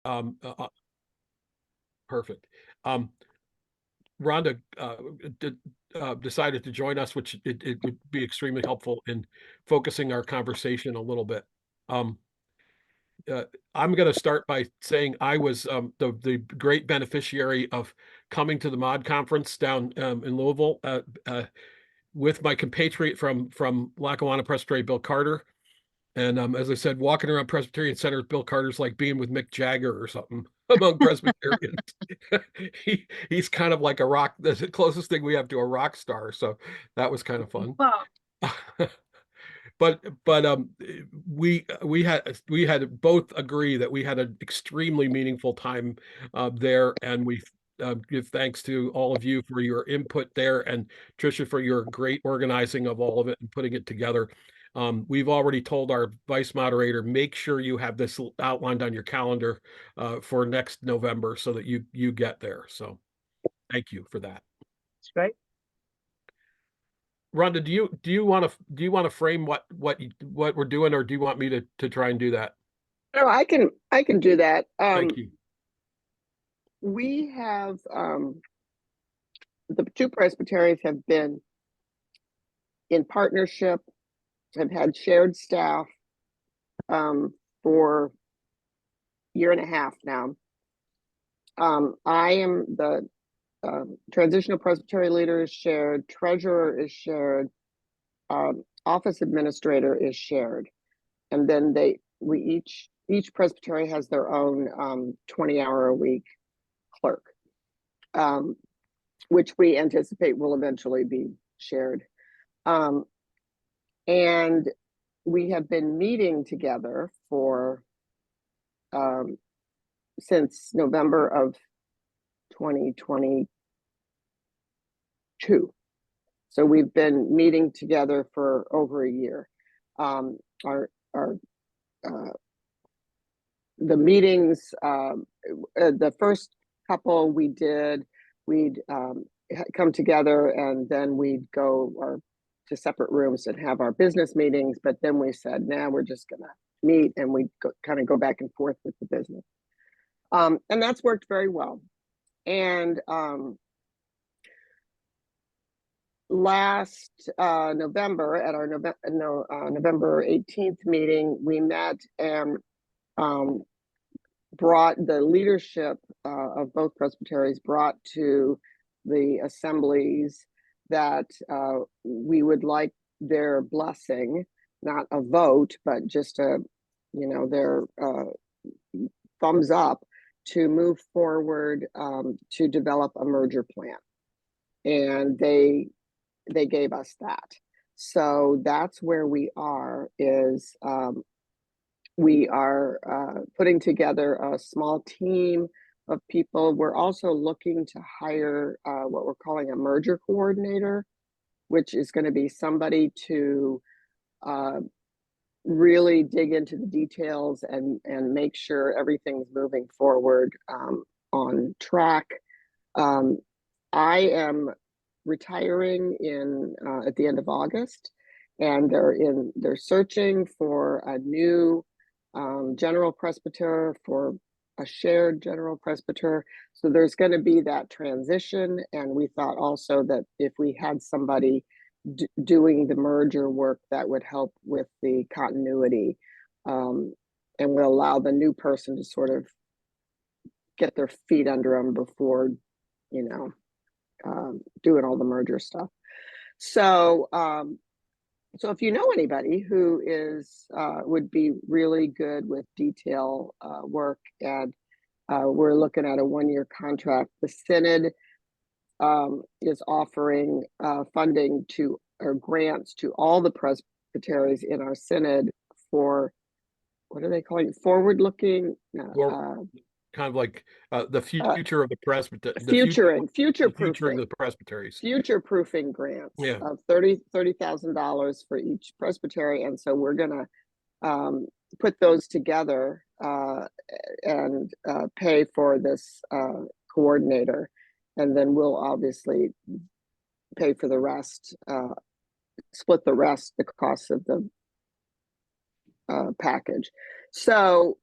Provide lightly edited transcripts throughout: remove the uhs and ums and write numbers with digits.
Um, perfect. Um, Rhonda decided to join us, which it would be extremely helpful in focusing our conversation a little bit. Um, uh, I'm going to start by saying I was the great beneficiary of coming to the MOD conference down in Louisville with my compatriot from Lackawanna Presbytery, Bill Carter. And as I said, walking around Presbyterian Center, Bill Carter's like being with Mick Jagger or something among Presbyterians. He's kind of like a rock, the closest thing we have to a rock star. So that was kind of fun. Well, But we had both agree that we had an extremely meaningful time there, and we give thanks to all of you for your input there, and Tricia for your great organizing of all of it and putting it together. We've already told our vice moderator, make sure you have this outlined on your calendar for next November so that you get there. So thank you for that. that's right. Rhonda, do you want to frame what we're doing, or do you want me to try and do that? No, I can do that. Thank you. We have the two presbyteries have been in partnership, have had shared staff for a year and a half now. I am the transitional presbytery leader is shared, treasurer is shared, office administrator is shared, and then each presbytery has their own 20-hour a week clerk, um, which we anticipate will eventually be shared. And we have been meeting together for since November of 2022. So we've been meeting together for over a year. Our the meetings, the first couple we'd come together, and then we'd go to separate rooms and have our business meetings. But then we said, now we're just gonna meet, and we kind of go back and forth with the business. And that's worked very well. And last November, at our November 18th meeting, we met and brought the leadership of both presbyteries brought to the assemblies that we would like their blessing, not a vote, but just their thumbs up to move forward to develop a merger plan. And they gave us that. So that's where we are, is we are putting together a small team of people. We're also looking to hire what we're calling a merger coordinator, which is going to be somebody to really dig into the details and make sure everything's moving forward on track. I am retiring at the end of August, and they're searching for a new general presbyter, for a shared general presbyter. So there's going to be that transition, and we thought also that if we had somebody doing the merger work, that would help with the continuity, and will allow the new person to sort of get their feet under them before doing all the merger stuff. So so if you know anybody who would be really good with detail work, and we're looking at a 1-year contract. The Synod is offering funding or grants to all the presbyteries in our Synod for, what are they calling it? Forward-looking. Kind of like the future of the presbytery, future-proofing the presbyteries. Future-proofing grants of $30,000 for each presbytery. And so we're going to put those together and pay for this coordinator. And then we'll obviously pay for the rest, split the costs of the package. So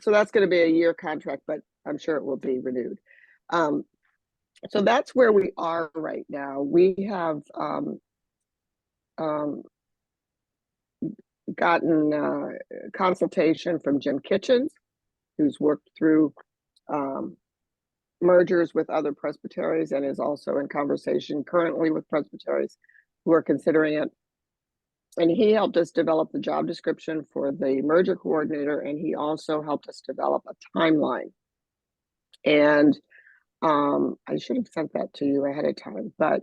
So that's going to be a year contract, but I'm sure it will be renewed. So that's where we are right now. We have gotten consultation from Jim Kitchens, who's worked through mergers with other presbyteries and is also in conversation currently with presbyteries who are considering it. And he helped us develop the job description for the merger coordinator, and he also helped us develop a timeline. And I should have sent that to you ahead of time, but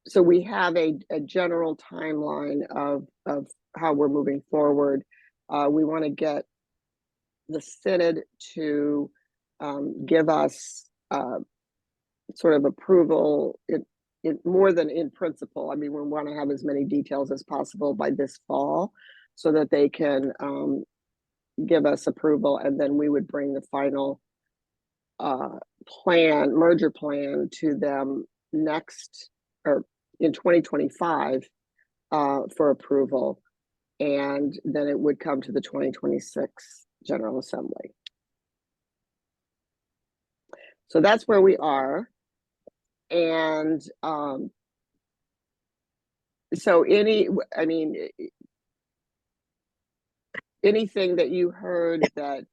so we have a general timeline of how we're moving forward. We want to get the synod to give us sort of approval, it more than in principle. I mean, we want to have as many details as possible by this fall so that they can give us approval, and then we would bring the final merger plan to them next or in 2025 for approval, and then it would come to the 2026 General Assembly. So that's where we are. And so anything that you heard that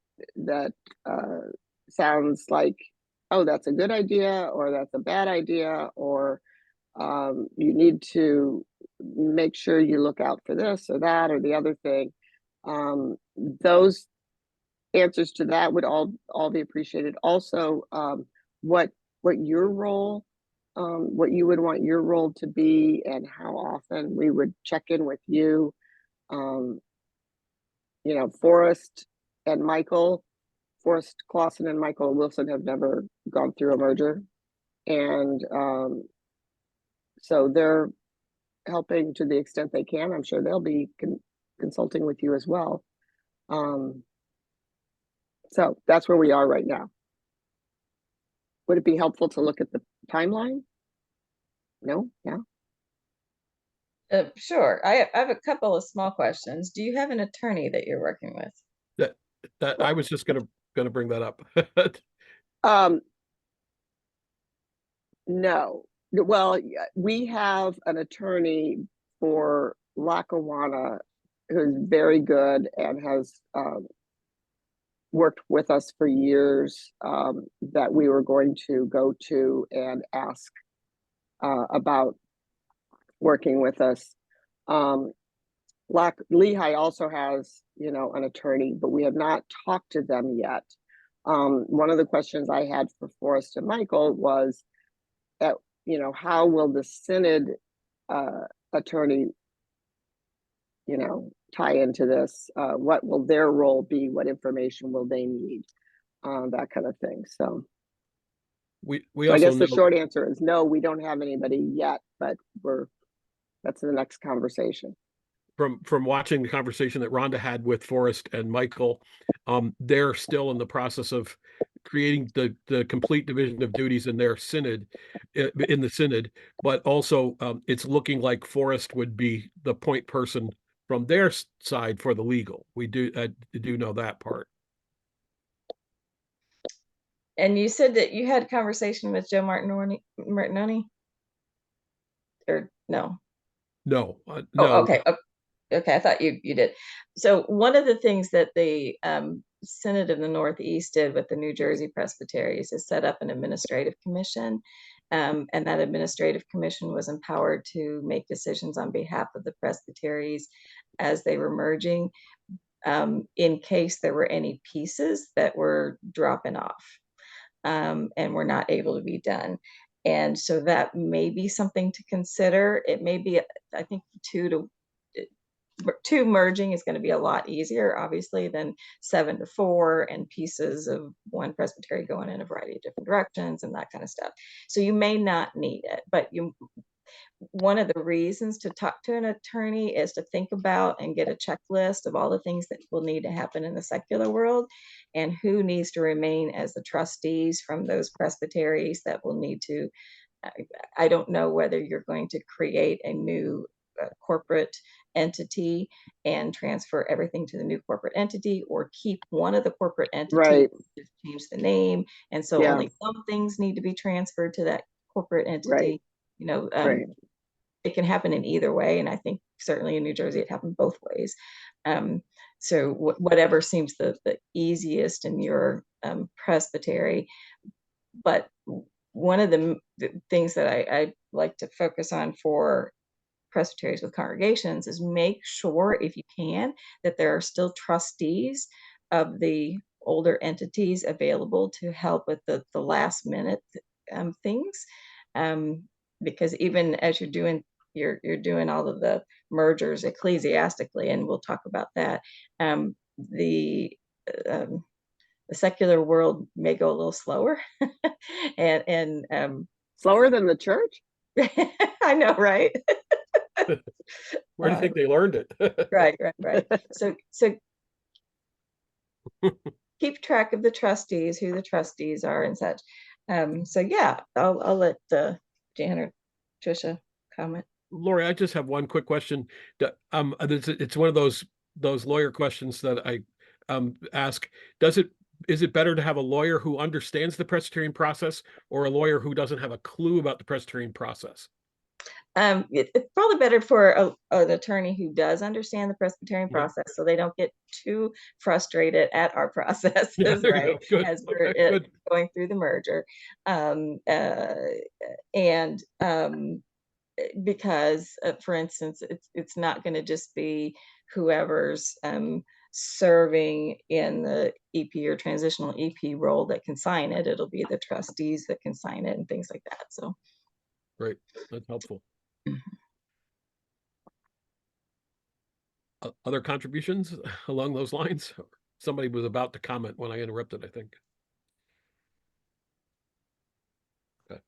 sounds like, oh, that's a good idea, or that's a bad idea, or you need to make sure you look out for this or that or the other thing, those answers to that would all be appreciated. Also, what your role, what you would want your role to be, and how often we would check in with you. You know, Forrest Clausen and Michael Wilson have never gone through a merger, and so they're helping to the extent they can. I'm sure they'll be consulting with you as well. So that's where we are right now. Would it be helpful to look at the timeline? No? Yeah. Sure. I have a couple of small questions. Do you have an attorney that you're working with? That I was just gonna bring that up. No. Well, we have an attorney for Lackawanna who's very good and has worked with us for years, that we were going to go to and ask about working with us. Lehigh also has, an attorney, but we have not talked to them yet. One of the questions I had for Forrest and Michael was, how will the synod attorney, tie into this? What will their role be? What information will they need? That kind of thing. So we I also guess the know short answer is no, we don't have anybody yet, but that's the next conversation. from watching the conversation that Rhonda had with Forrest and Michael, they're still in the process of creating the complete division of duties in their synod, in the synod, but also it's looking like Forrest would be the point person from their side for the legal. We do know that part. And you said that you had a conversation with Joe Martinoni? Or no? No, Oh, no. okay. Okay, I thought you did. So one of the things that the Synod of the Northeast did with the New Jersey Presbyteries is set up an administrative commission. And that administrative commission was empowered to make decisions on behalf of the presbyteries as they were merging, in case there were any pieces that were dropping off and were not able to be done. And so that may be something to consider. It may be, I think, two merging is going to be a lot easier, obviously, than 7 to 4 and pieces of one presbytery going in a variety of different directions and that kind of stuff. So you may not need it, but one of the reasons to talk to an attorney is to think about and get a checklist of all the things that will need to happen in the secular world and who needs to remain as the trustees from those presbyteries that will need to. I don't know whether you're going to create a new corporate entity and transfer everything to the new corporate entity, or keep one of the corporate entities, Right. just change the name. And so Yeah. only some things need to be transferred to that corporate entity. Right. You know, Right. it can happen in either way. And I think certainly in New Jersey, it happened both ways. So whatever seems the easiest in your presbytery. But one of the things that I like to focus on for presbyteries with congregations is make sure, if you can, that there are still trustees of the older entities available to help with the last minute things. Because even as you're doing all of the mergers ecclesiastically, and we'll talk about that, the secular world may go a little slower. and Slower than the church? I know, right? Where do you think they learned it? Right. So keep track of the trustees, who the trustees are and such. So yeah, I'll let Jan or Trisha comment. Lori, I just have one quick question. It's one of those lawyer questions that I ask. Is it better to have a lawyer who understands the Presbyterian process, or a lawyer who doesn't have a clue about the Presbyterian process? It's probably better for an attorney who does understand the Presbyterian process, so they don't get too frustrated at our processes, right? As we're going through the merger. Because, for instance, it's not going to just be whoever's serving in the EP or transitional EP role that can sign it. It'll be the trustees that can sign it and things like that. So, great, that's helpful. Other contributions along those lines? Somebody was about to comment when I interrupted, I think. Okay.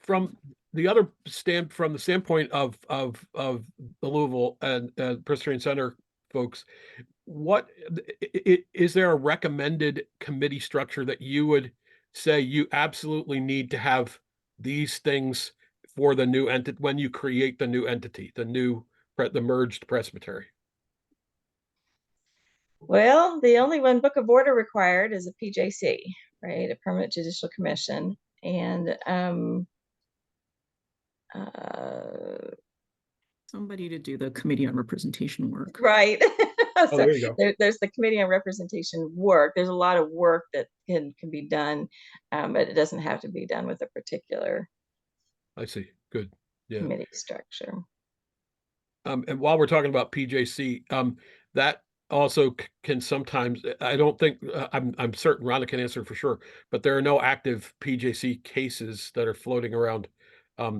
From the standpoint of the Louisville and Presbyterian Center folks, is there a recommended committee structure that you would say you absolutely need to have these things for the new entity when you create the new entity, the merged presbytery? Well, the only one book of order required is a PJC, right? A Permanent Judicial Commission. And somebody to do the Committee on Representation work. Right. So there you go. There's the Committee on Representation work. There's a lot of work that can be done, but it doesn't have to be done with a particular I see. Good. Yeah. Committee structure. And while we're talking about PJC, that also can sometimes, I don't think, I'm certain Rhonda can answer for sure, but there are no active PJC cases that are floating around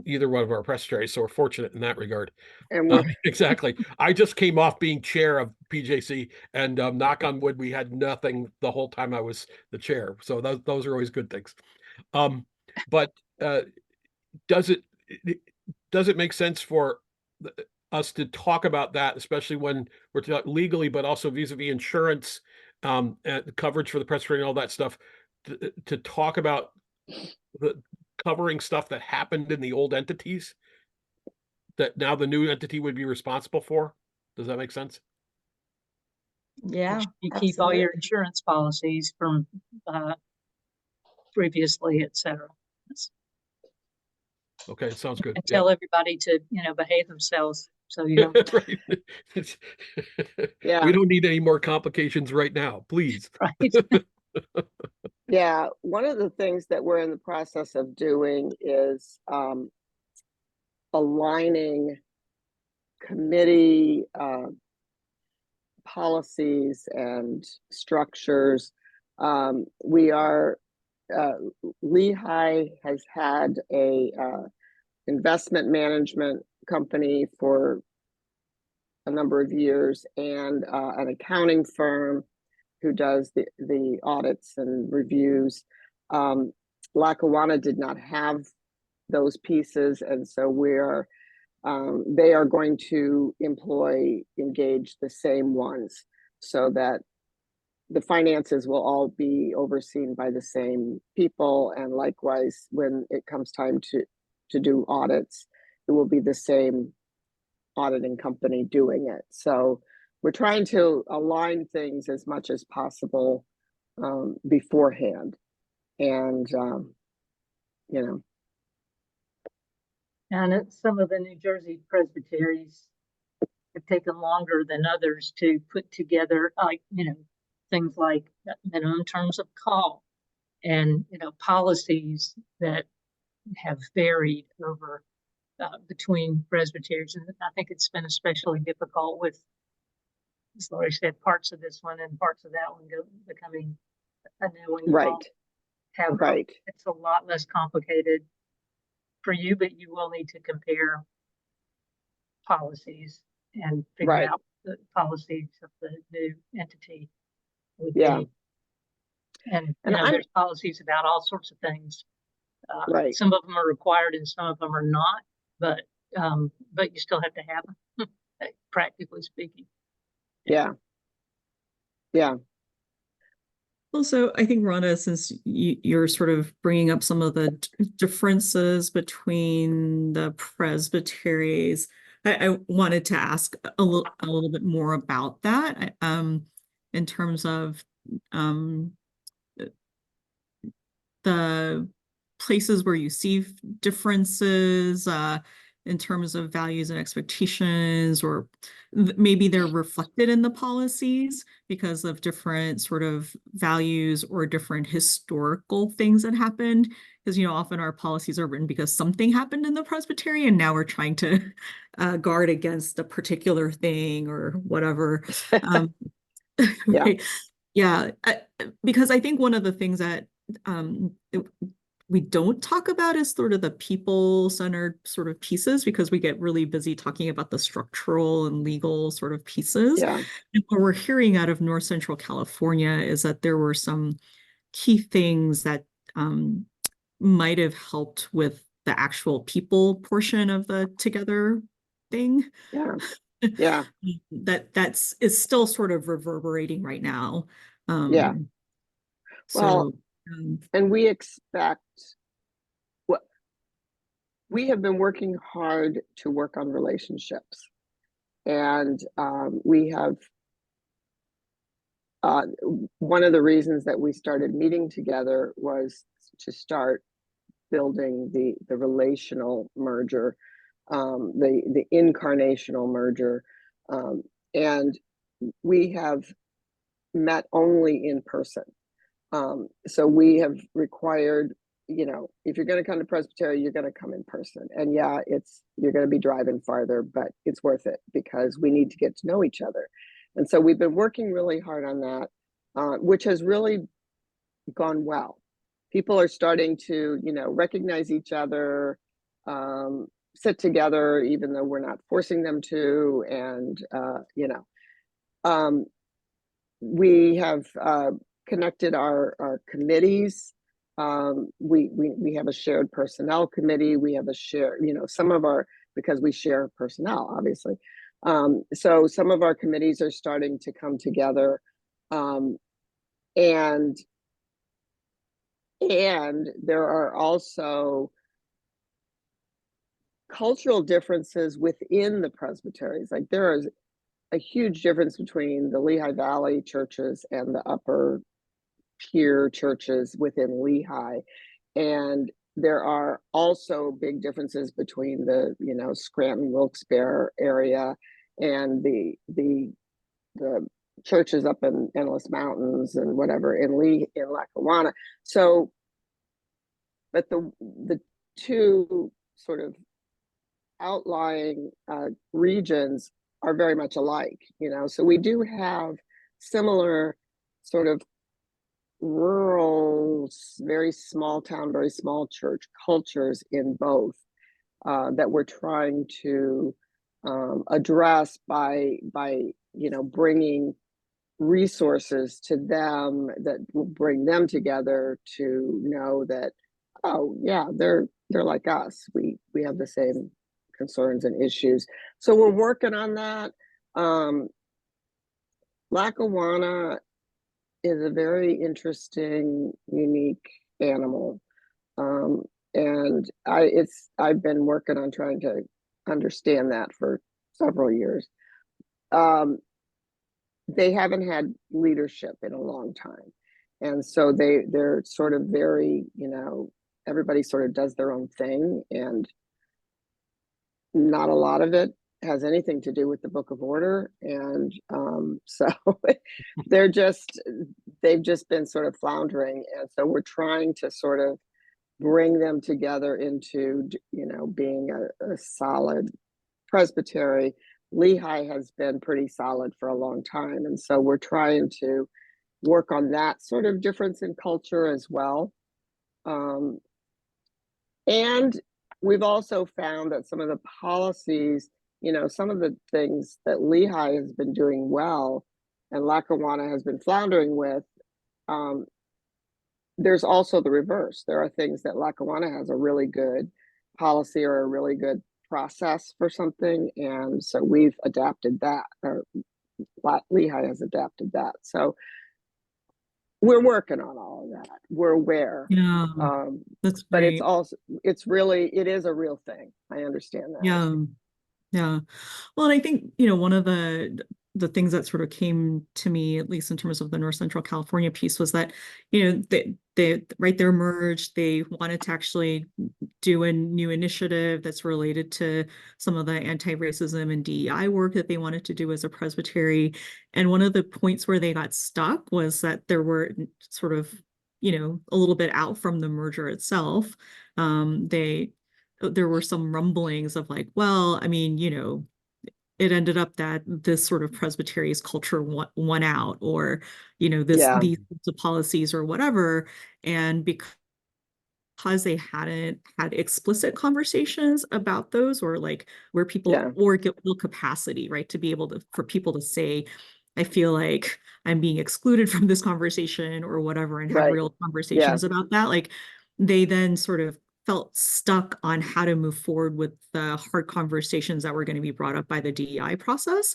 either one of our presbyteries, so we're fortunate in that regard. And exactly. I just came off being chair of PJC, and knock on wood, we had nothing the whole time I was the chair. So those are always good things. But does it make sense for us to talk about that, especially when we're legally, but also vis-a-vis insurance, and coverage for the presbytery and all that stuff, to talk about the covering stuff that happened in the old entities that now the new entity would be responsible for? Does that make sense? Yeah, you keep all your insurance policies from previously, etc. Okay, sounds good. And tell everybody to, behave themselves. So you don't. Right. yeah, we don't need any more complications right now, please. Right. Yeah, one of the things that we're in the process of doing is aligning committee policies and structures. Lehigh has had a investment management company for a number of years, and an accounting firm who does the audits and reviews. Lackawanna did not have those pieces, and so they are going to engage the same ones, so that the finances will all be overseen by the same people, and likewise when it comes time to do audits, it will be the same auditing company doing it. So we're trying to align things as much as possible beforehand. And, you know, And some of the New Jersey presbyteries have taken longer than others to put together, like, things like minimum terms of call and, policies that have varied over between presbyteries. And I think it's been especially difficult with, as Lori said, parts of this one and parts of that one becoming, I know when you all have, right. it's a lot less complicated for you, but you will need to compare policies and figure out the policies of the new entity would be. And there's policies about all sorts of things. Some of them are required and some of them are not, but you still have to have them, practically speaking. Yeah. Also, I think, Rhonda, since you're sort of bringing up some of the differences between the presbyteries, I wanted to ask a little bit more about that, in terms of the places where you see differences, in terms of values and expectations, or maybe they're reflected in the policies because of different sort of values or different historical things that happened. Because, often our policies are written because something happened in the presbytery, and now we're trying to guard against a particular thing or whatever. Right? Yeah, because I think one of the things that we don't talk about is sort of the people-centered sort of pieces, because we get really busy talking about the structural and legal sort of pieces. And what we're hearing out of North Central California is that there were some key things that might have helped with the actual people portion of the together thing. That's is still sort of reverberating right now. Well, and we expect, we have been working hard to work on relationships, and we have, one of the reasons that we started meeting together was to start building the relational merger, the incarnational merger, and we have met only in person. So we have required, if you're going to come to Presbytery, you're going to come in person. And yeah, you're going to be driving farther, but it's worth it because we need to get to know each other. And so we've been working really hard on that, which has really gone well. People are starting to, recognize each other, sit together, even though we're not forcing them to. And, we have connected our committees. We have a shared personnel committee. We have a shared, some of our, because we share personnel, obviously. So some of our committees are starting to come together. And there are also cultural differences within the presbyteries. Like there is a huge difference between the Lehigh Valley churches and the upper tier churches within Lehigh. And there are also big differences between the, Scranton, Wilkes-Barre area and the churches up in Endless Mountains and whatever in Lackawanna. So, but the two sort of outlying regions are very much alike, so we do have similar sort of rural, very small town, very small church cultures in both, that we're trying to address by bringing resources to them that will bring them together to know that, oh yeah, they're like us. We have the same concerns and issues. So we're working on that. Lackawanna is a very interesting, unique animal. And I've been working on trying to understand that for several years. They haven't had leadership in a long time. And so they're sort of very, everybody sort of does their own thing, and not a lot of it has anything to do with the Book of Order. And so they've just been sort of floundering. And so we're trying to sort of bring them together into, being a solid presbytery. Lehigh has been pretty solid for a long time. And so we're trying to work on that sort of difference in culture as well. And we've also found that some of the policies, some of the things that Lehigh has been doing well and Lackawanna has been floundering with, there's also the reverse. There are things that Lackawanna has a really good policy or a really good process for something. And so we've adapted that, or Lehigh has adapted that. So we're working on all of that. We're aware. Yeah, that's but great. it's also, it is a real thing. I understand that. Yeah. Yeah. Well, and I think, one of the things that sort of came to me, at least in terms of the North Central California piece, was that, they right, they're merged. They wanted to actually do a new initiative that's related to some of the anti-racism and DEI work that they wanted to do as a presbytery. And one of the points where they got stuck was that there were sort of, a little bit out from the merger itself. There were some rumblings of like, well, I mean, it ended up that this sort of presbytery's culture won out, or, these sorts of policies or whatever. And because they hadn't had explicit conversations about those, or like where people or get real capacity, right, to be able to, for people to say, I feel like I'm being excluded from this conversation or whatever, and have real conversations about that. Like, they then sort of felt stuck on how to move forward with the hard conversations that were going to be brought up by the DEI process.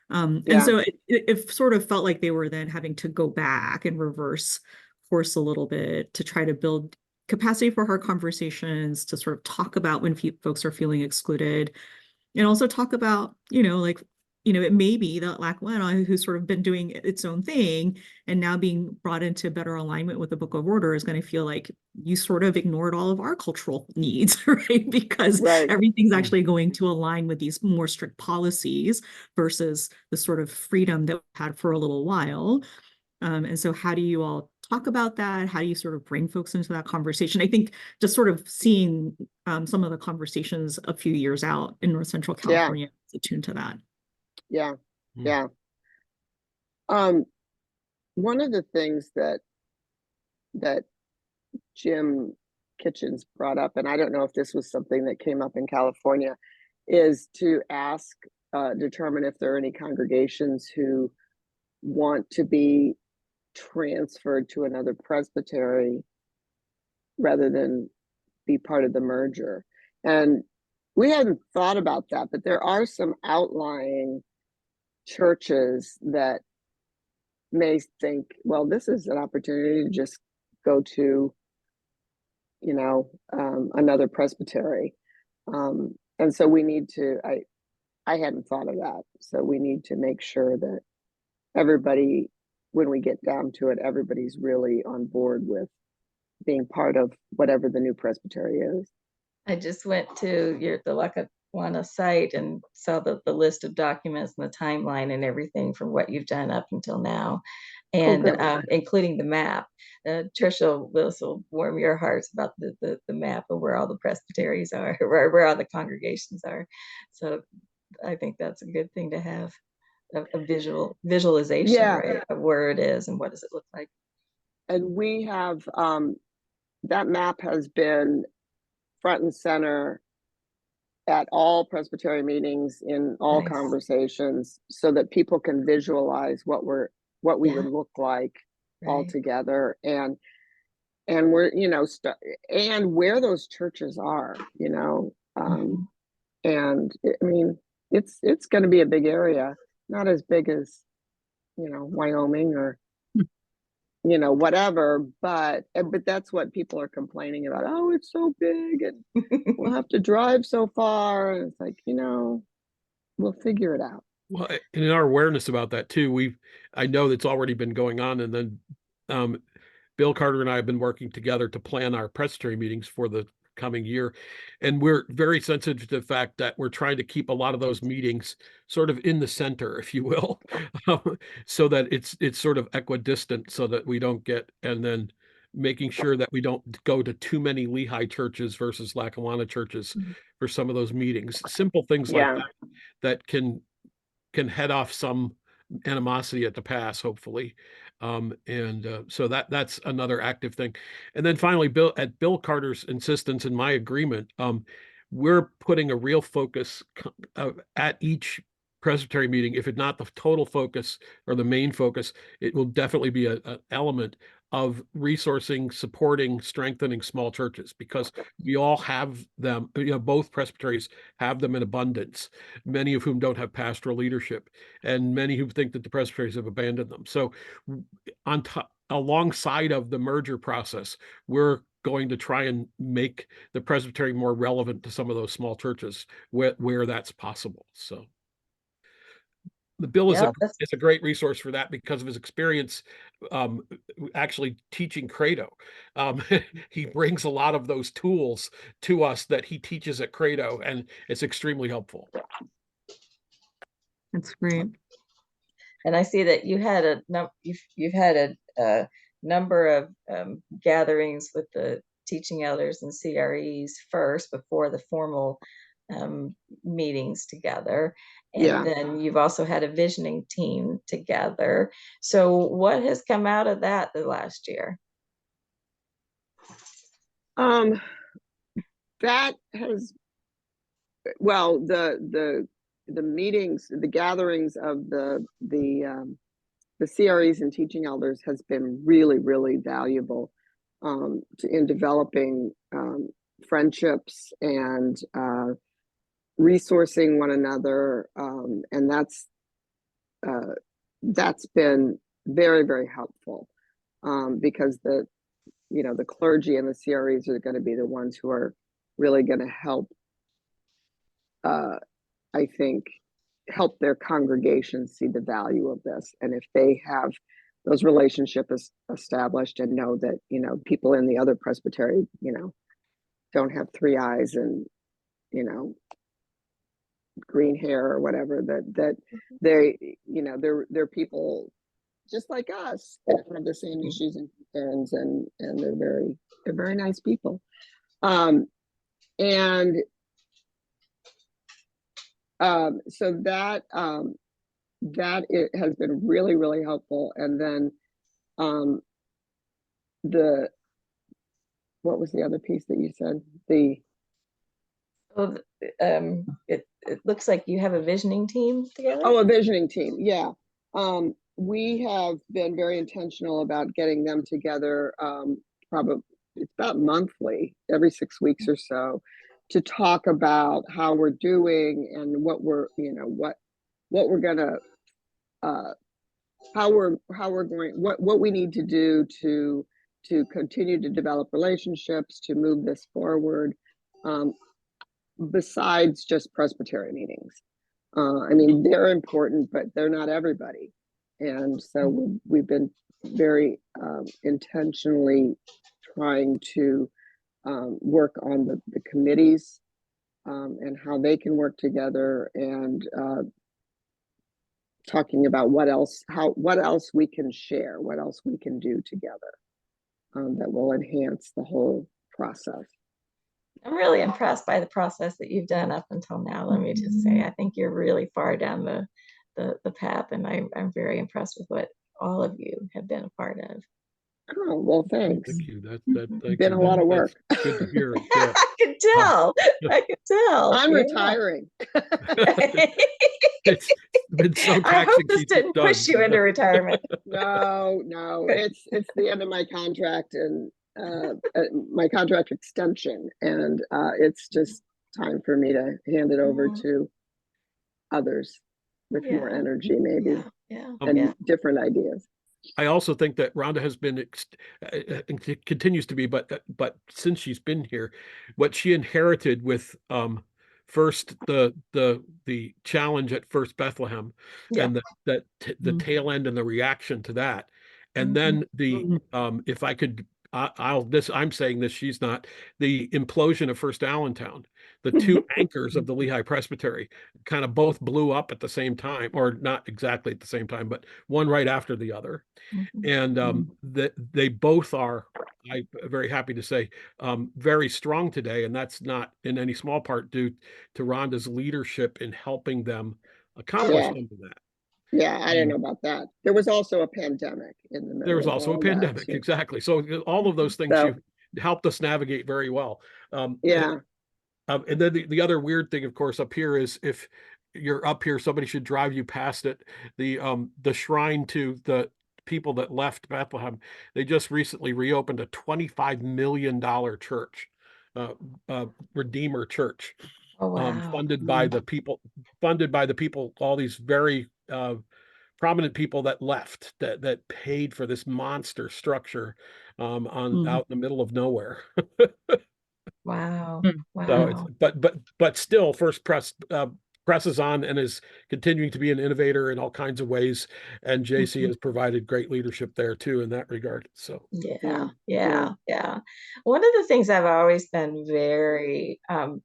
And so it sort of felt like they were then having to go back and reverse course a little bit to try to build capacity for hard conversations, to sort of talk about when folks are feeling excluded, and also talk about, like, it may be that Lackawanna, who's sort of been doing its own thing and now being brought into better alignment with the Book of Order, is going to feel like you sort of ignored all of our cultural needs, right? Because everything's actually going to align with these more strict policies versus the sort of freedom that we had for a little while. And so how do you all talk about that? How do you sort of bring folks into that conversation? I think just sort of seeing some of the conversations a few years out in North Central California is attuned to that. Yeah. One of the things that Jim Kitchens brought up, and I don't know if this was something that came up in California, is to determine if there are any congregations who want to be transferred to another presbytery rather than be part of the merger. And we hadn't thought about that, but there are some outlying churches that may think, well, this is an opportunity to just go to, another presbytery. And so we need to, I hadn't thought of that. So we need to make sure that everybody, when we get down to it, everybody's really on board with being part of whatever the new presbytery is. I just went to the Lackawanna site and saw the list of documents and the timeline and everything from what you've done up until now, and including the map. Trisha, this will warm your hearts about the map of where all the presbyteries are, where all the congregations are. So I think that's a good thing to have, a visualization, right, of where it is and what does it look like. And we have, that map has been front and center at all presbytery meetings, in all conversations, so that people can visualize what we would look like all together, and we're, and where those churches are, and I mean, it's going to be a big area, not as big as, Wyoming or whatever, but that's what people are complaining about. Oh, it's so big and we'll have to drive so far. And it's like, we'll figure it out. Well, and in our awareness about that too, I know that's already been going on, and then Bill Carter and I have been working together to plan our presbytery meetings for the coming year. And we're very sensitive to the fact that we're trying to keep a lot of those meetings sort of in the center, if you will, so that it's sort of equidistant so that we don't get, and then making sure that we don't go to too many Lehigh churches versus Lackawanna churches for some of those meetings. Simple things like that can head off some animosity at the pass, hopefully. So that's another active thing. And then finally, at Bill Carter's insistence and my agreement, we're putting a real focus at each presbytery meeting. If it's not the total focus or the main focus, it will definitely be an element of resourcing, supporting, strengthening small churches, because we all have them, both presbyteries have them in abundance, many of whom don't have pastoral leadership, and many who think that the presbyteries have abandoned them. So alongside of the merger process, we're going to try and make the presbytery more relevant to some of those small churches where that's possible. So the Bill is a great resource for that because of his experience actually teaching Credo. He brings a lot of those tools to us that he teaches at Credo, and it's extremely helpful. That's great. And I see that you had you've had a number of gatherings with the teaching elders and CREs first before the formal meetings together. And then you've also had a visioning team together. So what has come out of that the last year? That has, well, the meetings, the gatherings of the CREs and teaching elders has been really, really valuable in developing friendships and resourcing one another, and that's been very, very helpful because the clergy and the CREs are going to be the ones who are really going to help, I think, help their congregations see the value of this. And if they have those relationships established and know that, people in the other presbytery, don't have three eyes and, green hair or whatever, that they, they're people just like us that have the same issues and concerns, and they're very nice people. So that it has been really, really helpful. And then what was the other piece that you said? It looks like you have a visioning team together. Oh, a visioning team. Yeah. We have been very intentional about getting them together. Probably it's about monthly, every 6 weeks or so, to talk about how we're doing and what we're, what we're gonna, how we're going, what we need to do to continue to develop relationships, to move this forward, besides just presbytery meetings. I mean, they're important, but they're not everybody. And so we've been very intentionally trying to work on the committees and how they can work together, and talking about what else we can share, what else we can do together that will enhance the whole process. I'm really impressed by the process that you've done up until now. Let me just say, I think you're really far down the path, and I'm very impressed with what all of you have been a part of. Oh, well, thanks. Thank you. It's been a lot of work. Good to hear. Yeah. I could tell. I could tell. I'm retiring. It's been so taxing. I hope this didn't push you into retirement. No, it's the end of my contract, and my contract extension, and it's just time for me to hand it over to others with more energy, maybe, and different ideas. I also think that Rhonda has been and continues to be, but since she's been here, what she inherited with First, the challenge at First Bethlehem, Yeah. and the Mhm. tail end and the reaction to that, and then if I could, I'm saying this, she's not, the implosion of First Allentown, the two anchors of the Lehigh Presbytery kind of both blew up at the same time, or not exactly at the same time, but one right after the other. And they both are, I'm very happy to say, very strong today, and that's not in any small part due to Rhonda's leadership in helping them accomplish Yeah. some of that. Yeah, I don't know about that. There was also a pandemic in the There middle was of also a all that, pandemic, too. exactly. So all of those things So, you helped us navigate very well. yeah, And then the other weird thing, of course, up here is if you're up here, somebody should drive you past it. The shrine to the people that left Bethlehem, they just recently reopened a $25 million church, uh, Redeemer Church, Oh, wow. funded by the people, all these very prominent people that left, that paid for this monster structure out in the middle of nowhere. Wow. Hmm. So it's, Wow. but still, First Press presses on and is continuing to be an innovator in all kinds of ways, and JC has provided great leadership there too in that regard. So Yeah, yeah. yeah. One of the things I've always been very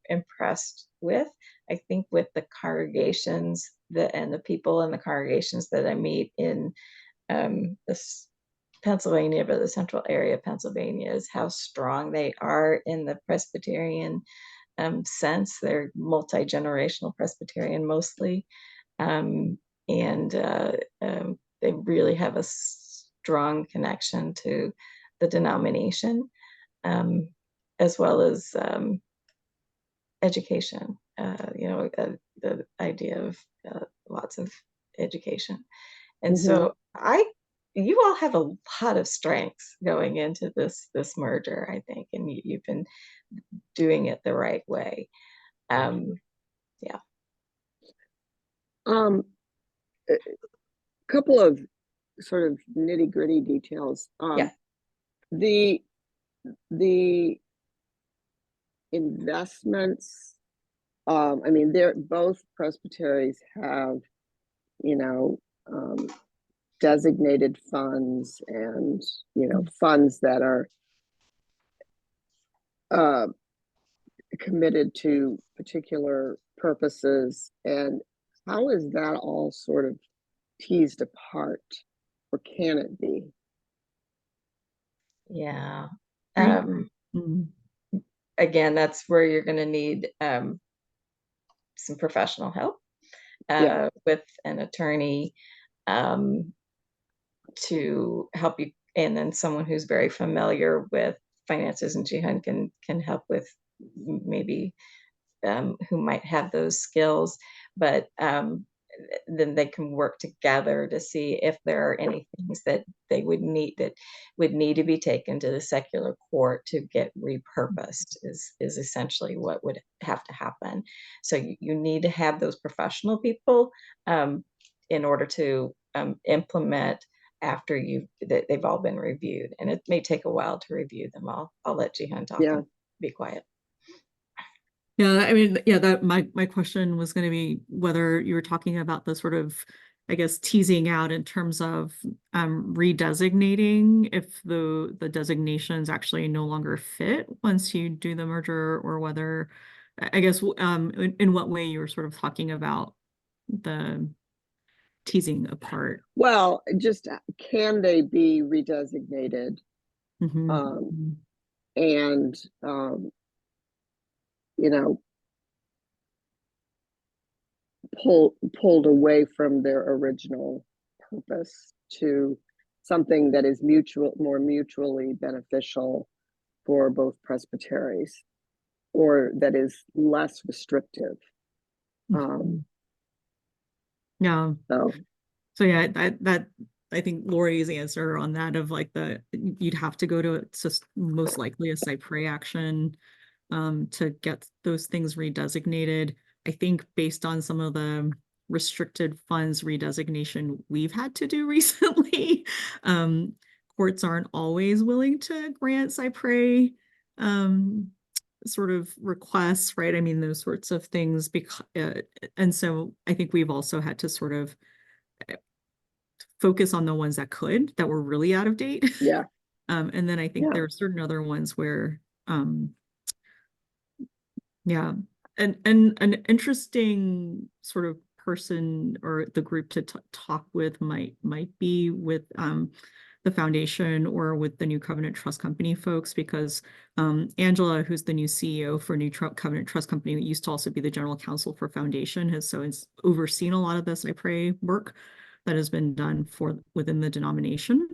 impressed with, I think, with the congregations and the people in the congregations that I meet in this Pennsylvania, but the central area of Pennsylvania, is how strong they are in the Presbyterian sense. They're multi-generational Presbyterian mostly, um, and they really have a strong connection to the denomination, um, as well as education. The idea of lots of education, and so you all have a lot of strengths going into this merger, I think, and you've been doing it the right way. Yeah. A couple of sort of nitty-gritty details. Yeah. The investments, I mean, they're both presbyteries have, you know, designated funds and, funds that are committed to particular purposes. And how is that all sort of teased apart, or can it be? Yeah. Right. Again, that's where you're going to need some professional help Yeah. with an attorney to help you, and then someone who's very familiar with finances, and Jihan can help with maybe who might have those skills, but then they can work together to see if there are any things that they would need to be taken to the secular court to get repurposed is essentially what would have to happen. So you need to have those professional people in order to implement after they've all been reviewed, and it may take a while to review them. I'll let Jihan talk Yeah. and be quiet. Yeah, I mean, yeah, that my question was going to be whether you were talking about the sort of, I guess, teasing out in terms of redesignating if the designations actually no longer fit once you do the merger, or whether, I guess, in what way you were sort of talking about the teasing apart. Well, just can they be redesignated? And pulled away from their original purpose to something that is more mutually beneficial for both presbyteries, or that is less restrictive. Yeah. So yeah, that I think Lori's answer on that of like you'd have to go to it's most likely a cypre action to get those things redesignated. I think based on some of the restricted funds redesignation we've had to do recently, courts aren't always willing to grant cypre sort of requests, right? I mean, those sorts of things. And so I think we've also had to sort of focus on the ones that were really out of date. Yeah. And then I think Yeah. there are certain other ones where, yeah, and an interesting sort of person or the group to talk with might be with the foundation or with the New Covenant Trust Company folks, because Angela, who's the new CEO for New Covenant Trust Company, used to also be the general counsel for foundation, has overseen a lot of this, I pray, work that has been done within the denomination.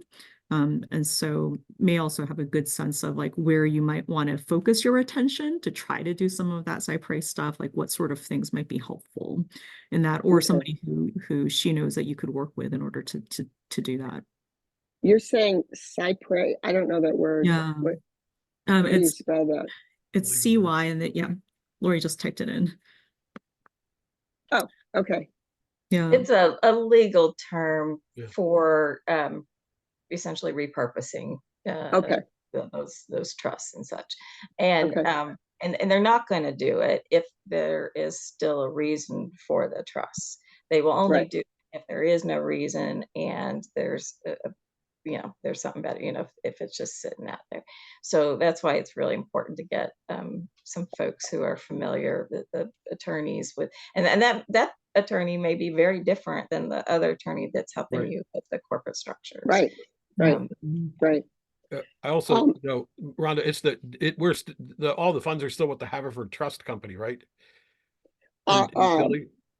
And so may also have a good sense of like where you might want to focus your attention to try to do some of that cypre stuff, like what sort of things might be helpful in that, or somebody who she knows that you could work with in order to do that. You're saying cypre? I don't know that word. Yeah. How do you spell that? It's CY, and that, yeah, Lori just typed it in. Oh, okay. Yeah. It's a legal term for essentially repurposing those trusts and such. And and they're not going to do it if there is still a reason for the trust. They will only do it if there is no reason and there's there's something better, if it's just sitting out there. So that's why it's really important to get some folks who are familiar, the attorneys with, and that attorney may be very different than the other attorney that's helping you with the corporate structures. Right. I also know, Rhonda, it's all the funds are still with the Haverford Trust Company, right?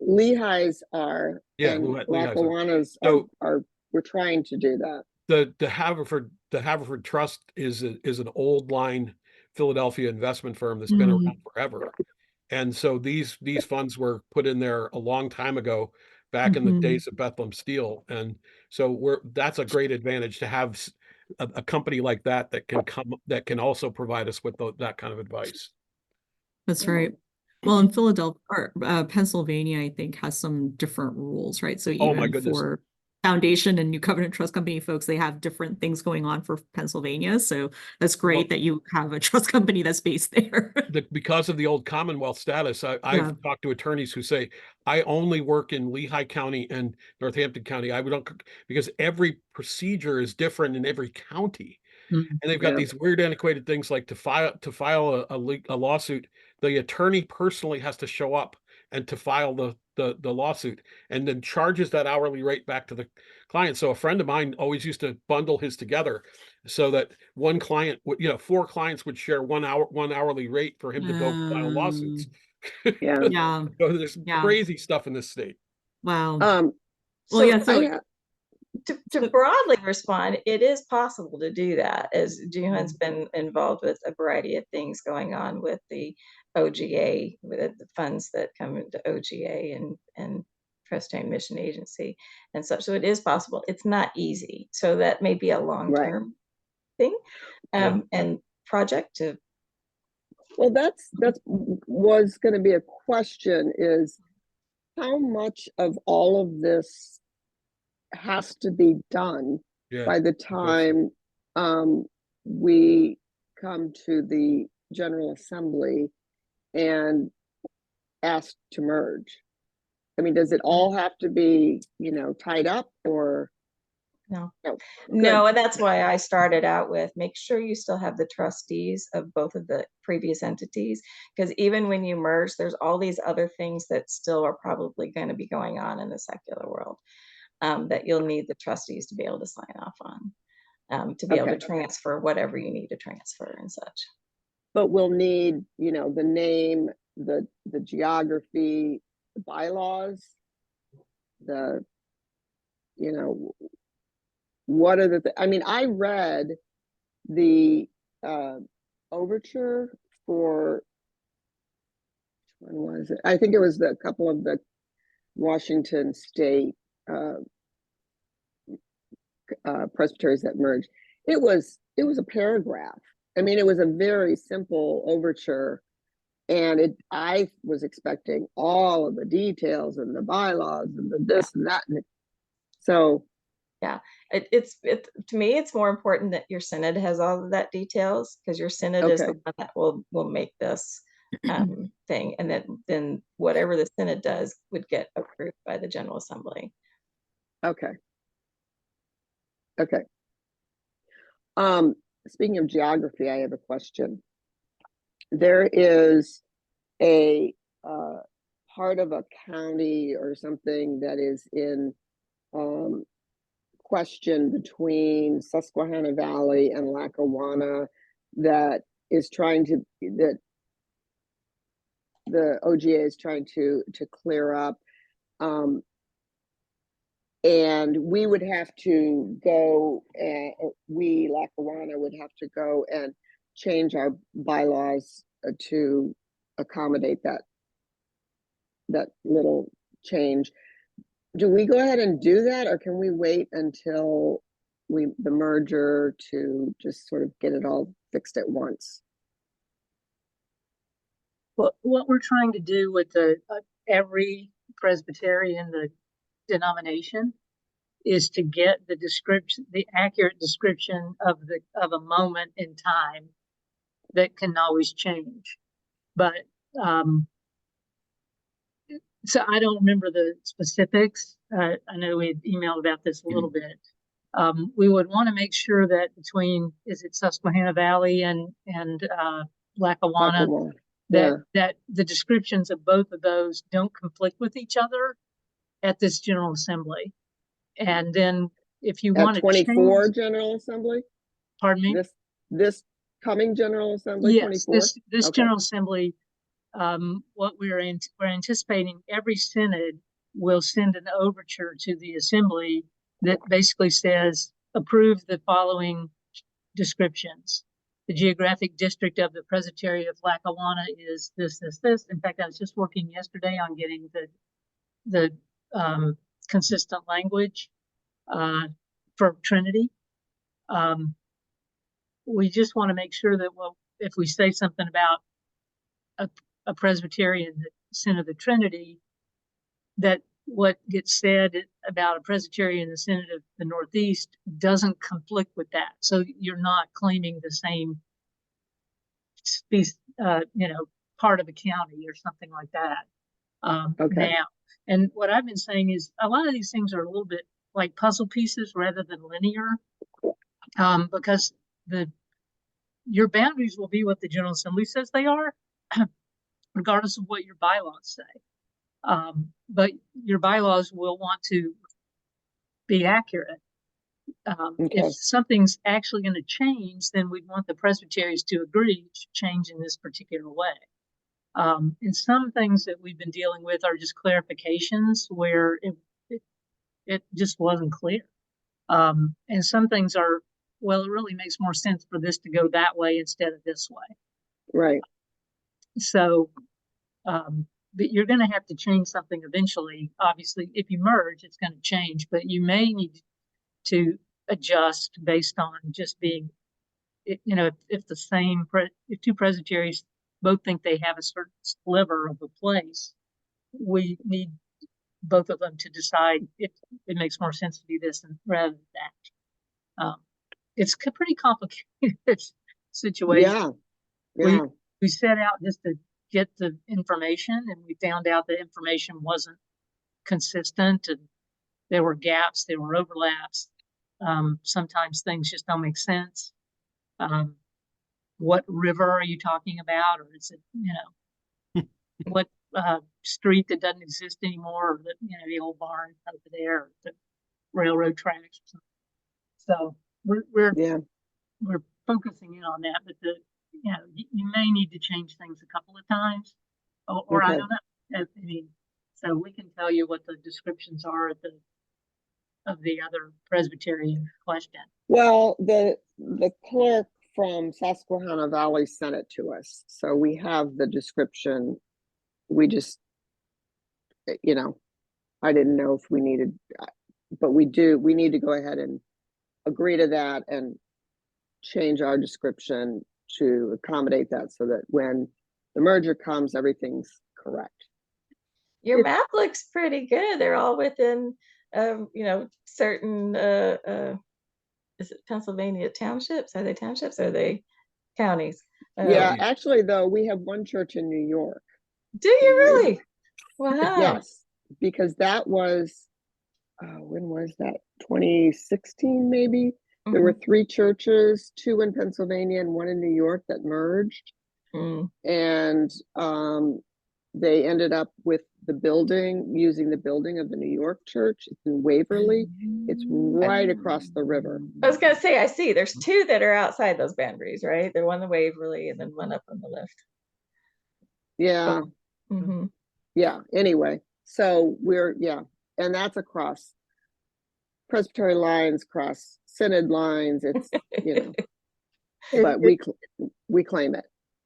Lehigh's are, and Lackawanna's are. We're trying to do that. The Haverford Trust is an old line Philadelphia investment firm that's been around forever. And so these funds were put in there a long time ago, back in the days of Bethlehem Steel. And so that's a great advantage to have a company like that that can also provide us with that kind of advice. That's right. Well, in Philadelphia or Pennsylvania, I think has some different rules, right? So even for foundation and New Covenant Trust Company folks, they have different things going on for Pennsylvania. So that's great that you have a trust company that's based there. Because of the old Commonwealth status, I've talked to attorneys who say, I only work in Lehigh County and Northampton County. Because every procedure is different in every county. And they've got these weird antiquated things like to file a lawsuit, the attorney personally has to show up and to file the lawsuit, and then charges that hourly rate back to the client. So a friend of mine always used to bundle his together so that one client would, 4 clients would share one hourly rate for him to go file lawsuits. Yeah. So there's crazy stuff in this state. Wow. To broadly respond, it is possible to do that, as Juhan's been involved with a variety of things going on with the OGA, with the funds that come into OGA and Presbyterian Mission Agency and such. So it is possible. It's not easy. So that may be a long-term thing and project to. Well, that's was going to be a question, is how much of all of this has to be done by the time we come to the General Assembly and ask to merge? I mean, does it all have to be, tied up, or? No, and that's why I started out with make sure you still have the trustees of both of the previous entities, because even when you merge, there's all these other things that still are probably going to be going on in the secular world. That you'll need the trustees to be able to sign off on, to be able to transfer whatever you need to transfer and such. But we'll need, the name, the geography, the bylaws, what are I mean, I read the overture for, when was it? I think it was a couple of the Washington State presbyteries that merged. It was a paragraph. I mean, it was a very simple overture, and I was expecting all of the details and the bylaws and the this and that. And so It's to me, it's more important that your synod has all of that details, because your synod is the Okay. one that will make this thing, and then whatever the synod does would get approved by the General Assembly. Okay. Okay. Speaking of geography, I have a question. There is a part of a county or something that is in question between Susquehanna Valley and Lackawanna that is trying to, that the OGA is trying to clear up. And we would have to go, we, Lackawanna, would have to go and change our bylaws to accommodate that little change. Do we go ahead and do that, or can we wait until the merger to just sort of get it all fixed at once? Well, what we're trying to do with every presbytery in the denomination is to get the description, the accurate description of a moment in time that can always change. But so I don't remember the specifics. I know we had emailed about this a little bit. We would want to make sure that between, is it Susquehanna Valley and Lackawanna, that the descriptions of both of those don't conflict with each other at this General Assembly. And then if you want to 24 change, General Assembly, pardon me, this coming General Assembly, yes, 24? this Okay. General Assembly, what we're anticipating, every synod will send an overture to the Assembly that basically says, approve the following descriptions. The geographic district of the Presbytery of Lackawanna is this, this, this. In fact, I was just working yesterday on getting the consistent language for Trinity. We just want to make sure that, well, if we say something about a Presbyterian Synod of the Trinity, that what gets said about a Presbyterian in the Synod of the Northeast doesn't conflict with that. So you're not claiming the same part of the county or something like that. Okay. Now, and what I've been saying is a lot of these things are a little bit like puzzle pieces rather than linear, because your boundaries will be what the General Assembly says they are, regardless of what your bylaws say. But your bylaws will want to be accurate. If something's actually going to change, then we'd want the presbyteries to agree to change in this particular way. And some things that we've been dealing with are just clarifications where it just wasn't clear. And some things are, well, it really makes more sense for this to go that way instead of this way. Right. So, but you're going to have to change something eventually. Obviously, if you merge, it's going to change, but you may need to adjust based on just being, if if two presbyteries both think they have a certain sliver of a place, we need both of them to decide if it makes more sense to do this rather than that. It's a pretty complicated situation. Yeah. We set out just to get the information, and we found out the information wasn't consistent, and there were gaps, there were overlaps. Sometimes things just don't make sense. What river are you talking about? Or is it, what street that doesn't exist anymore? Or the old barn over there, or the railroad tracks or something. So we're focusing in on that, but you may need to change things a couple of times, or I don't know. I mean, so we can tell you what the descriptions are of the other Presbyterian question. Well, the clerk from Susquehanna Valley sent it to us, so we have the description. We just, I didn't know if we needed, but we need to go ahead and agree to that and change our description to accommodate that, so that when the merger comes, everything's correct. Your map looks pretty good. They're all within you know, certain, is it Pennsylvania townships? Are they townships? Or are they counties? Yeah, Counties. actually, though, we have one church in New York. Do you really? Wow. Yes, because that was, when was that? 2016, maybe? There were 3 churches, 2 in Pennsylvania and 1 in New York that merged. Mm. And they ended up with the building, using the building of the New York church. It's in Waverly. It's right across the river. I was gonna say, I see there's 2 that are outside those boundaries, right? The one in Waverly and then one up on the left. Yeah, Mm-hmm. yeah. Anyway, so yeah, and that's across Presbytery lines, cross Synod lines. It's, you know, but we claim it.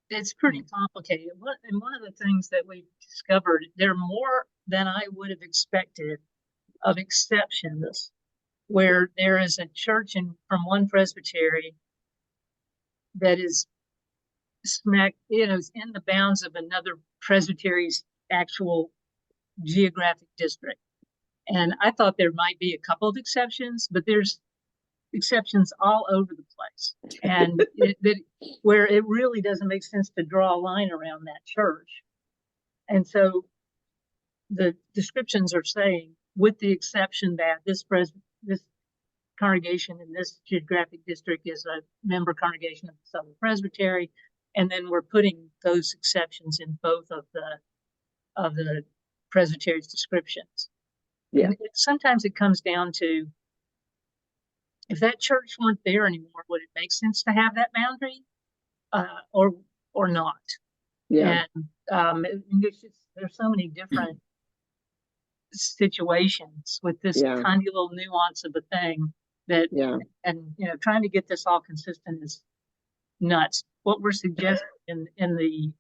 It's pretty complicated. And one of the things that we discovered, there are more than I would have expected of exceptions, where there is a church from one presbytery that is smack, you know, is in the bounds of another presbytery's actual geographic district. And I thought there might be a couple of exceptions, but there's exceptions all over the place. And where it really doesn't make sense to draw a line around that church. And so the descriptions are saying, with the exception that this congregation in this geographic district is a member congregation of the Southern Presbytery, and then we're putting those exceptions in both of the presbytery's descriptions. Yeah. And sometimes it comes down to, if that church weren't there anymore, would it make sense to have that boundary, or not? Yeah. And there's so many different situations with this tiny little nuance of a thing that, and you know, trying to get this all consistent is nuts. What we're suggesting in the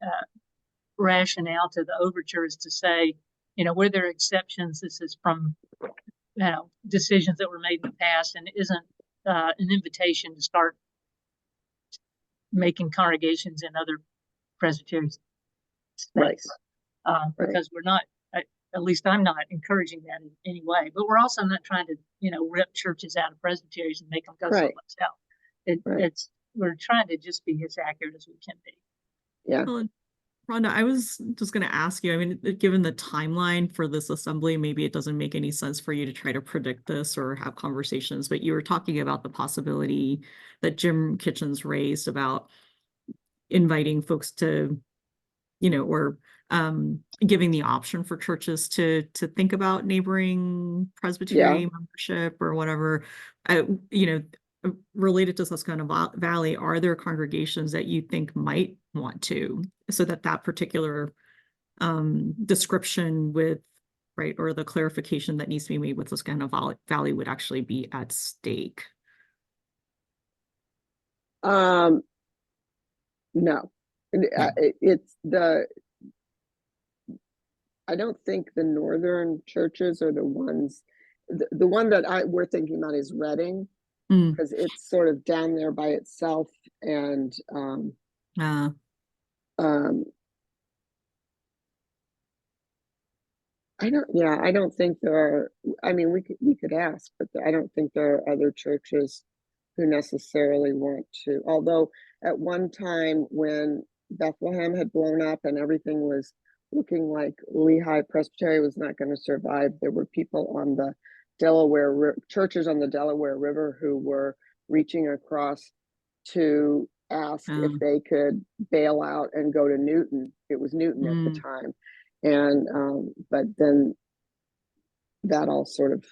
rationale to the overture is to say, you know, where there are exceptions, this is from, you know, decisions that were made in the past, and isn't an invitation to start making congregations in other presbyteries space. Because we're not, at least I'm not encouraging that in any way, but we're also not trying to, you know, rip churches out of presbyteries and make them go someplace else. We're trying to just be as accurate as we can be. Yeah. Well, Rhonda, I was just going to ask you, I mean, given the timeline for this assembly, maybe it doesn't make any sense for you to try to predict this or have conversations, but you were talking about the possibility that Jim Kitchens raised about inviting folks to, you know, or giving the option for churches to think about neighboring presbytery membership or whatever. You know, related to Susquehanna Valley, are there congregations that you think might want to, so that particular description with, right, or the clarification that needs to be made with Susquehanna Valley would actually be at stake? No, it's I don't think the northern churches are the ones. The one that we're thinking about is Reading, because it's sort of down there by itself, and I don't think there are. I mean, we could ask, but I don't think there are other churches who necessarily want to. Although at one time, when Bethlehem had blown up and everything was looking like Lehigh Presbytery was not going to survive, there were people on the churches on the Delaware River who were reaching across to ask if they could bail out and go to Newton. It was Newton at the time. And but then that all sort of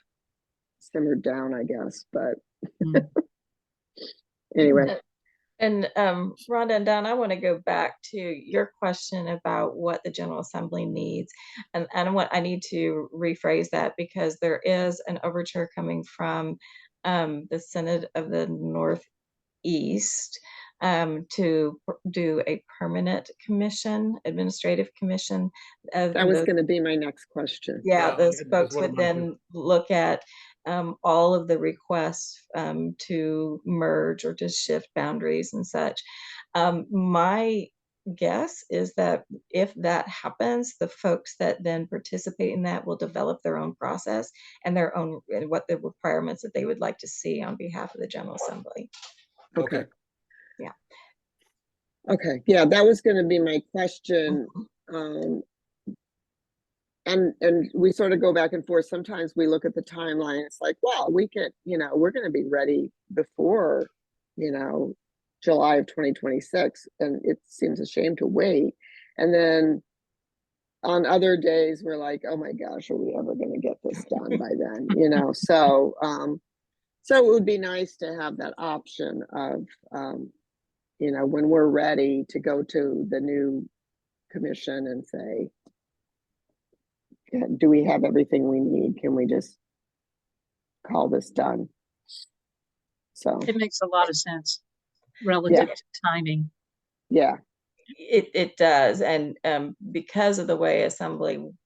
simmered down, I guess. But anyway. And Rhonda and Don, I want to go back to your question about what the General Assembly needs. And I need to rephrase that, because there is an overture coming from the Synod of the Northeast to do a permanent commission, administrative commission. That was going to be my next question. Yeah, those folks would then look at all of the requests to merge or to shift boundaries and such. My guess is that if that happens, the folks that then participate in that will develop their own process and their own, and what the requirements that they would like to see on behalf of the General Assembly. Okay. Yeah. Okay, yeah, that was gonna be my question. And we sort of go back and forth. Sometimes we look at the timeline, it's like, well, we can, we're gonna be ready before, July of 2026, and it seems a shame to wait. And then on other days, we're like, oh my gosh, are we ever gonna get this done by then? So it would be nice to have that option of, when we're ready to go to the new commission and say, do we have everything we need? Can we just call this done? So It makes a lot of sense relative to timing. yeah, It does, and because of the way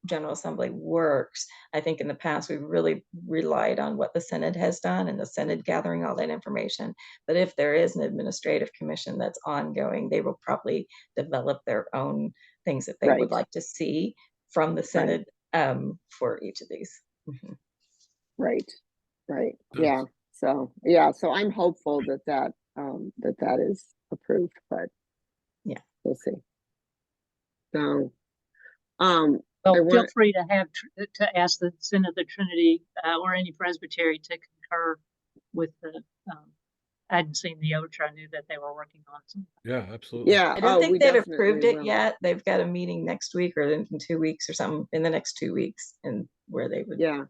General Assembly works, I think in the past we've really relied on what the Senate has done and the Senate gathering all that information. But if there is an administrative commission that's ongoing, they will probably develop their own things that they would like to see from the Senate for each of these. right. Nice. Yeah. So I'm hopeful that is approved, but yeah, we'll see. So, well, feel free to ask the Synod of the Trinity or any presbytery to concur with the. I hadn't seen the OGA. I knew that they were working on something. Yeah, absolutely. Yeah, I don't think they've approved it will. yet. They've got a meeting next week or in 2 weeks or something, in the next 2 weeks, and where they would. Yeah.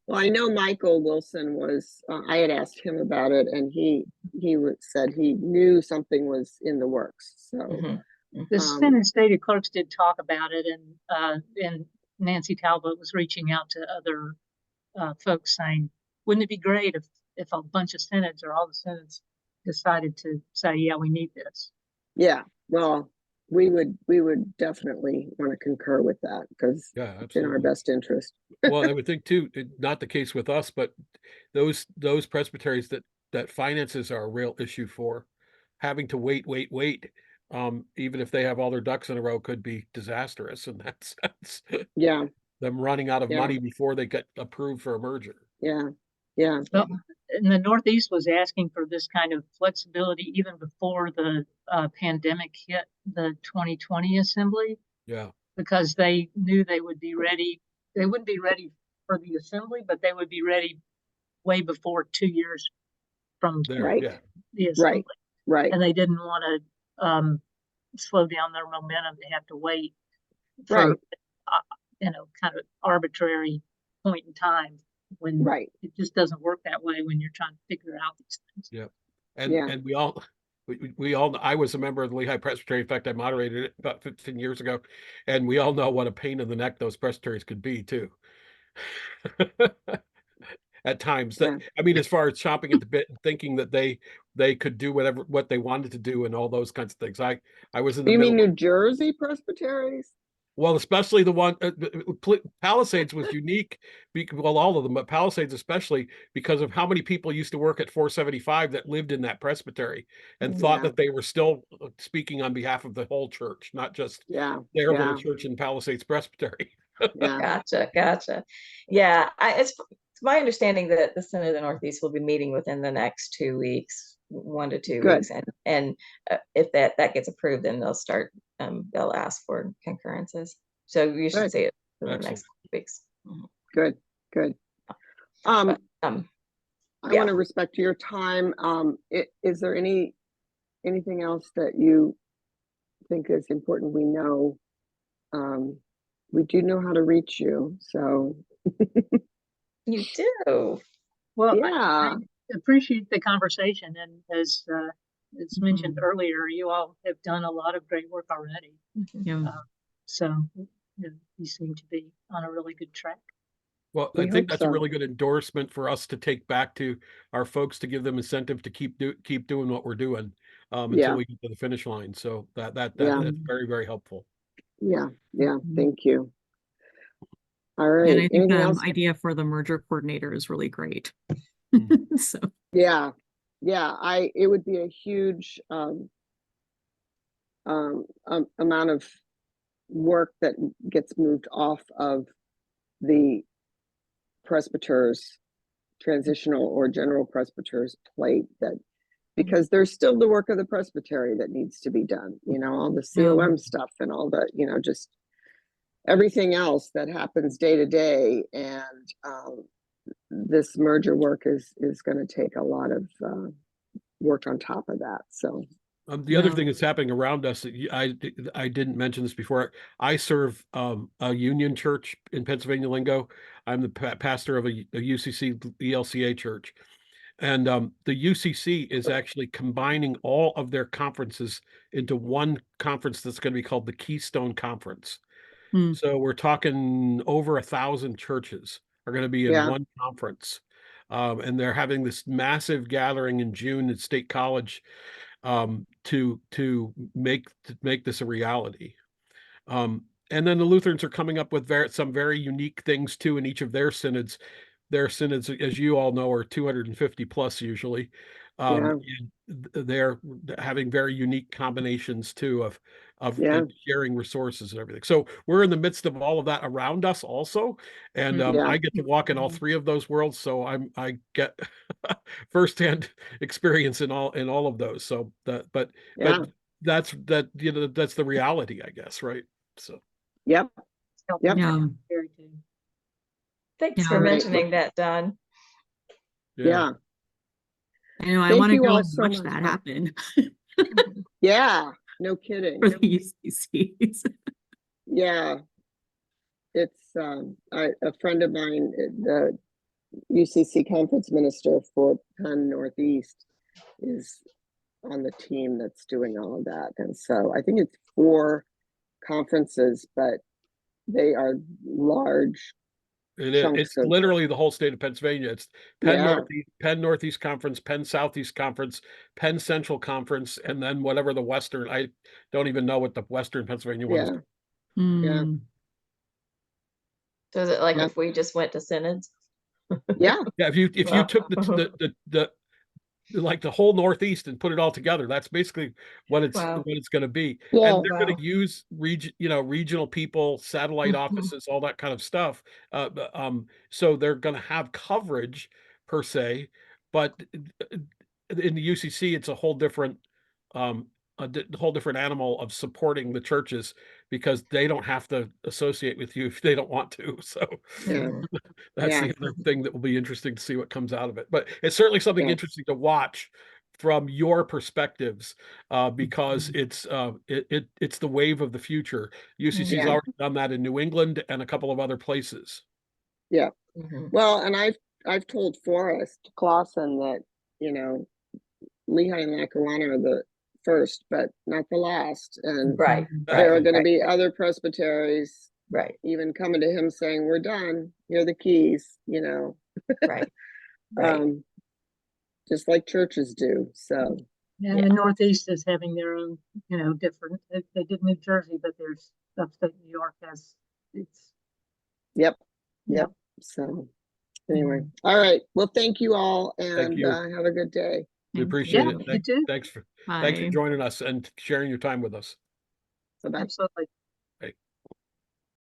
Well, I know Michael Wilson was. I had asked him about it, and he said he knew something was in the works. So the Senate State Clerks did talk about it, and Nancy Talbot was reaching out to other folks saying, wouldn't it be great if a bunch of synods or all the synods decided to say, yeah, we need this? Yeah, well, we would definitely want to concur with that, because it's in our best interest. Well, I would think too, not the case with us, but those presbyteries that finances are a real issue for, having to wait, even if they have all their ducks in a row, could be disastrous in that sense. Yeah. Them running out of money before they get approved for a merger. Yeah. So, and the Northeast was asking for this kind of flexibility even before the pandemic hit the 2020 assembly. Yeah. Because they knew they would be ready. They wouldn't be ready for the assembly, but they would be ready way before 2 years from the assembly. Right. And they didn't want to slow down their momentum. They have to wait for kind of arbitrary point in time when it just doesn't work that way when you're trying to figure out these things. Yeah. And we all I was a member of the Lehigh Presbytery. In fact, I moderated it about 15 years ago, and we all know what a pain in the neck those presbyteries could be too. At times, I mean, as far as chomping at the bit and thinking that they could do what they wanted to do and all those kinds of things. I was in the middle. You mean New Jersey presbyteries? Well, especially the one, Palisades was unique, well, all of them, but Palisades especially because of how many people used to work at 475 that lived in that presbytery and thought that they were still speaking on behalf of the whole church, not just their little church in Palisades Presbytery. Gotcha. Yeah, it's my understanding that the Synod of the Northeast will be meeting within the next 2 weeks, 1 to 2 weeks, and if that gets approved, then they'll start. They'll ask for concurrences. So you should see it in the next weeks. Good. I want to respect your time. Is there anything else that you think is important we know? We do know how to reach you, so. You do. Well, I appreciate the conversation, and as mentioned earlier, you all have done a lot of great work already. So you seem to be on a really good track. Well, I think that's a really good endorsement for us to take back to our folks, to give them incentive to keep doing what we're doing until we get to the finish line. So that's very, very helpful. Yeah. Thank you. All right. And I think the idea for the merger coordinator is really great. So it would be a huge amount of work that gets moved off of the presbyters, transitional or general presbyters plate, that because there's still the work of the presbytery that needs to be done, all the COM stuff and all the, just everything else that happens day to day. And this merger work is going to take a lot of work on top of that. So the other thing that's happening around us, I didn't mention this before. I serve a union church in Pennsylvania lingo. I'm the pastor of a UCC ELCA church. And the UCC is actually combining all of their conferences into one conference that's going to be called the Keystone Conference. So we're talking over 1,000 churches are going to be in one conference. And they're having this massive gathering in June at State College to make this a reality. And then the Lutherans are coming up with some very unique things too in each of their synods. Their synods, as you all know, are 250 plus usually. And they're having very unique combinations too of sharing resources and everything. So we're in the midst of all of that around us also. And I get to walk in all three of those worlds. So I get firsthand experience in all of those. So but that's that's the reality, I guess, right? So Yep. Thanks for mentioning that, Don. Yeah. I know, I Thank want to you go all and so watch much. that happen Yeah, no kidding. for the UCCs. Yeah. It's a friend of mine, the UCC conference minister for Penn Northeast, is on the team that's doing all of that. And so I think it's 4 conferences, but they are large. It's literally the whole state of Pennsylvania. It's Penn Northeast Conference, Penn Southeast Conference, Penn Central Conference, and then whatever the Western. I don't even know what the Western Pennsylvania one is. Yeah. So is it like if we just went to synods? Yeah. If you took the like the whole Northeast and put it all together, that's basically what it's going to be. And they're going to use regional people, satellite offices, all that kind of stuff. So they're going to have coverage per se, but in the UCC, it's a whole different whole different animal of supporting the churches, because they don't have to associate with you if they don't want to. So that's the other thing that will be interesting to see what comes out of it. But it's certainly something interesting to watch from your perspectives, because it's the wave of the future. UCC's already done that in New England and a couple of other places. Yeah. Well, and I've told Forrest Clausen that, Lehigh and Lackawanna are the first, but not the last. And there are going to be other presbyteries, even coming to him saying, "We're done. Here are the keys." Just like churches do. So the Northeast is having their own, different. They did New Jersey, but there's upstate New York has its. Yep. So anyway, all right. Well, thank you all, and have a good day. We appreciate it. You too. Thanks for joining us and sharing your time with us. Bye-bye. Absolutely.